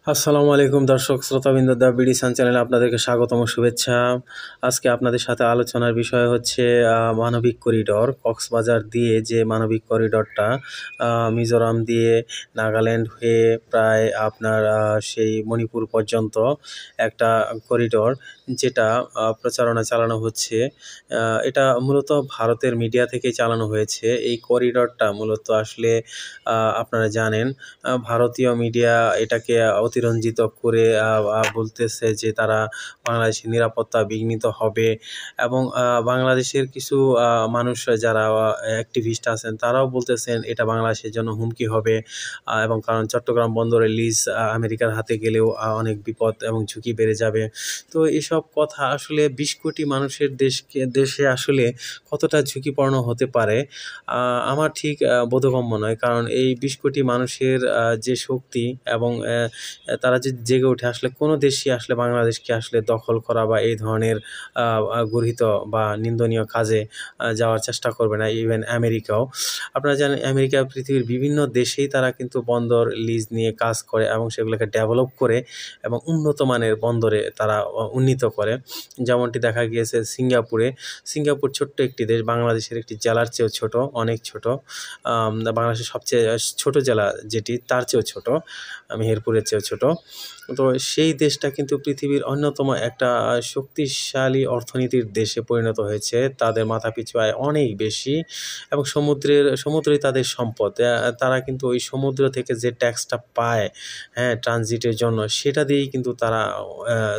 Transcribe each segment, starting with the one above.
আসসালামু আলাইকুম দর্শক শ্রোতাবৃন্দ, দ্য বিডিসান চ্যানেলে আপনাদেরকে স্বাগতম ও শুভেচ্ছা। আজকে আপনাদের সাথে আলোচনার বিষয় হচ্ছে মানবিক করিডোর। কক্সবাজার দিয়ে যে মানবিক করিডোরটা মিজোরাম দিয়ে নাগাল্যান্ড হয়ে প্রায় আপনার সেই মণিপুর পর্যন্ত একটা করিডোর, যেটা প্রচারণা চালানো হচ্ছে। এটা মূলত ভারতের মিডিয়া থেকেই চালানো হয়েছে। এই করিডোরটা মূলত আসলে আপনারা জানেন, ভারতীয় মিডিয়া এটাকে অতিরঞ্জিত করে বলতেছে যে তারা বাংলাদেশের নিরাপত্তা বিঘ্নিত হবে, এবং বাংলাদেশের কিছু মানুষ যারা অ্যাক্টিভিস্ট আছেন তারাও বলতেছেন এটা বাংলাদেশের জন্য হুমকি হবে। এবং কারণ চট্টগ্রাম বন্দরের লিজ আমেরিকার হাতে গেলেও অনেক বিপদ এবং ঝুঁকি বেড়ে যাবে। তো এসব কথা আসলে ২০ কোটি মানুষের দেশে আসলে কতটা ঝুঁকিপূর্ণ হতে পারে আমার ঠিক বোধগম্য নয়। কারণ এই ২০ কোটি মানুষের যে শক্তি এবং তারা যদি জেগে ওঠে, আসলে কোনো দেশই আসলে বাংলাদেশকে আসলে দখল করা বা এই ধরনের গর্হিত বা নিন্দনীয় কাজে যাওয়ার চেষ্টা করবে না। ইভেন আমেরিকাও, আপনারা জানেন, আমেরিকা পৃথিবীর বিভিন্ন দেশেই তারা কিন্তু বন্দর লিজ নিয়ে কাজ করে এবং সেগুলোকে ডেভেলপ করে এবং উন্নত মানের বন্দরে তারা উন্নীত করে। যেমনটি দেখা গিয়েছে সিঙ্গাপুর ছোট্ট একটি দেশ, বাংলাদেশের একটি জেলার চেয়েও ছোট, অনেক ছোট। বাংলাদেশের সবচেয়ে ছোট জেলা যেটি, তার চেয়েও ছোট, মেহেরপুরের চেয়েও ছোট। তো সেই দেশটা কিন্তু পৃথিবীর অন্যতম একটা শক্তিশালী অর্থনীতির দেশে পরিণত হয়েছে। তাদের মাথাপিছু আয় অনেক বেশি এবং সমুদ্রই তাদের সম্পদ। তারা কিন্তু ওই সমুদ্র থেকে যে ট্যাক্সটা পায়, হ্যাঁ, ট্রানজিটের জন্য, সেটা দিয়েই কিন্তু তারা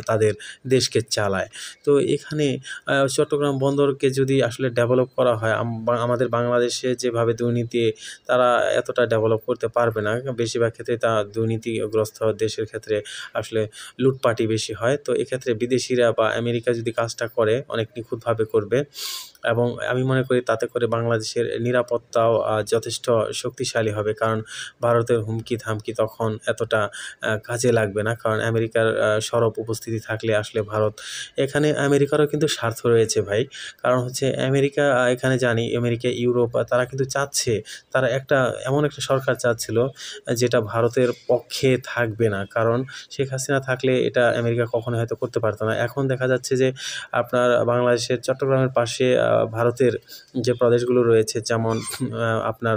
তাদের দেশকে চালায়। তো এখানে চট্টগ্রাম বন্দরকে যদি আসলে ডেভেলপ করা হয়, আমাদের বাংলাদেশে যেভাবে দুর্নীতি, তারা এতটা ডেভেলপ করতে পারবে না। বেশিরভাগ ক্ষেত্রে তা দুর্নীতিগ্রস্ত দেশের ক্ষেত্রে আসলে লুটপাটই বেশি হয়। তো এক্ষেত্রে বিদেশিরা বা আমেরিকা যদি কাজটা করে, অনেক নিখুঁতভাবে করবে এবং আমি মনে করি তাতে করে বাংলাদেশের নিরাপত্তাও যথেষ্ট শক্তিশালী হবে। কারণ ভারতের হুমকি ধামকি তখন এতটা কাজে লাগবে না। কারণ আমেরিকার সরব উপস্থিতি থাকলে আসলে ভারত, এখানে আমেরিকারও কিন্তু স্বার্থ রয়েছে ভাই। কারণ হচ্ছে আমেরিকা, এখানে জানি আমেরিকা, ইউরোপ, তারা কিন্তু চাচ্ছে, তারা এমন একটা সরকার চাচ্ছিল যেটা ভারতের পক্ষে থাকবে না। কারণ শেখ হাসিনা থাকলে এটা আমেরিকা কখনো হয়তো করতে পারতো না। এখন দেখা যাচ্ছে যে আপনার বাংলাদেশের চট্টগ্রামের পাশে ভারতের যে প্রদেশগুলো রয়েছে, যেমন আপনার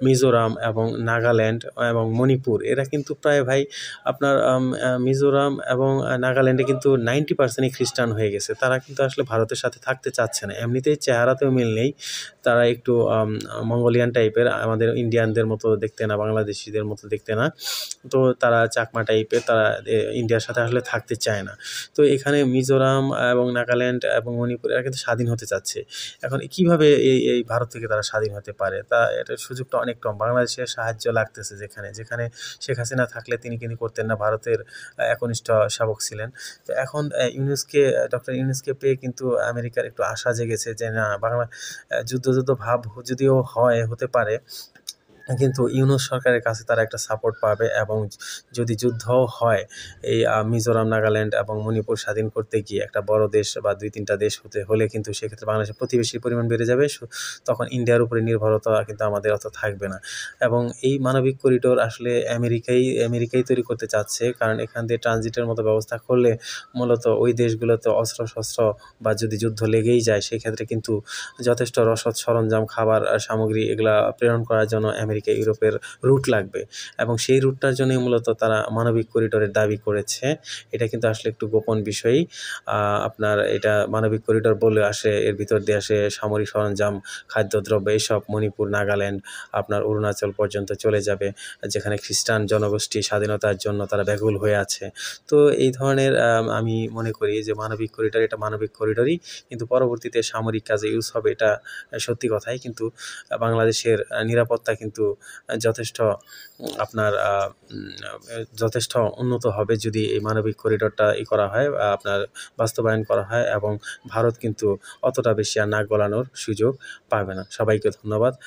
মিজোরাম এবং নাগাল্যান্ড এবং মণিপুর, এরা কিন্তু প্রায় ভাই আপনার মিজোরাম এবং নাগাল্যান্ডে কিন্তু 90%ই খ্রিস্টান হয়ে গেছে। তারা কিন্তু আসলে ভারতের সাথে থাকতে চাচ্ছে না। এমনিতেই চেহারাতেও মিল নেই, তারা একটু মঙ্গোলিয়ান টাইপের, আমাদের ইন্ডিয়ানদের মতো দেখতে না, বাংলাদেশিদের মতো দেখতে না। তো তারা চাকমা টাইপের, তারা ইন্ডিয়ার সাথে আসলে থাকতে চায় না। তো এখানে মিজোরাম এবং নাগাল্যান্ড এবং মণিপুর এরা কিন্তু স্বাধীন হতে চাচ্ছে। এখন কীভাবে এই ভারত থেকে তারা স্বাধীন হতে পারে? এটার সুযোগটা অনেক কম। বাংলাদেশের সাহায্য লাগতেছে, যেখানে শেখ হাসিনা থাকলে তিনি কিন্তু করতেন না, ভারতের একনিষ্ঠ শাবক ছিলেন। তো এখন ডক্টর ইউনূসকে পেয়ে কিন্তু আমেরিকার একটু আশা জেগেছে যে না, যুদ্ধ ভাব যদিও হতে পারে, কিন্তু ইউনূস সরকারের কাছে তারা একটা সাপোর্ট পাবে এবং যদি যুদ্ধও হয়, এই মিজোরাম, নাগাল্যান্ড এবং মণিপুর স্বাধীন করতে গিয়ে একটা বড় দেশ বা 2-3টা দেশ হলে কিন্তু সেক্ষেত্রে বাংলাদেশের প্রতিবেশীর পরিমাণ বেড়ে যাবে। তখন ইন্ডিয়ার উপরে নির্ভরতা কিন্তু আমাদের অত থাকবে না। এবং এই মানবিক করিডোর আসলে আমেরিকাই তৈরি করতে চাচ্ছে। কারণ এখান দিয়ে ট্রানজিটের মতো ব্যবস্থা করলে মূলত ওই দেশগুলোতে অস্ত্র বা যদি যুদ্ধ লেগেই যায়, সেক্ষেত্রে কিন্তু যথেষ্ট রসদ সরঞ্জাম, খাবার সামগ্রী এগুলা প্রেরণ করার জন্য আমেরিকা, ইউরোপের রুট লাগবে এবং সেই রুটটার জন্যই মূলত তারা মানবিক করিডোরের দাবি করেছে। এটা কিন্তু আসলে একটু গোপন বিষয়ই। আপনার এটা মানবিক করিডোর বলে আসে, এর ভিতর দিয়ে আসে সামরিক সরঞ্জাম, খাদ্যদ্রব্য, এইসব মণিপুর, নাগাল্যান্ড, আপনার অরুণাচল পর্যন্ত চলে যাবে, যেখানে খ্রিস্টান জনগোষ্ঠী স্বাধীনতার জন্য তারা ব্যাকুল হয়ে আছে। তো এই ধরনের আমি মনে করি যে মানবিক করিডোর, এটা মানবিক করিডোরই, কিন্তু পরবর্তীতে সামরিক কাজে ইউজ হবে, এটা সত্যি কথাই। কিন্তু বাংলাদেশের নিরাপত্তা কিন্তু যথেষ্ট উন্নত হবে যদি এই মানবিক করিডোরটা করা হয়, আপনার বাস্তবায়ন করা হয়, এবং ভারত কিন্তু অতটা বেশি আর নাক গলানোর সুযোগ পাবে না। সবাইকে ধন্যবাদ।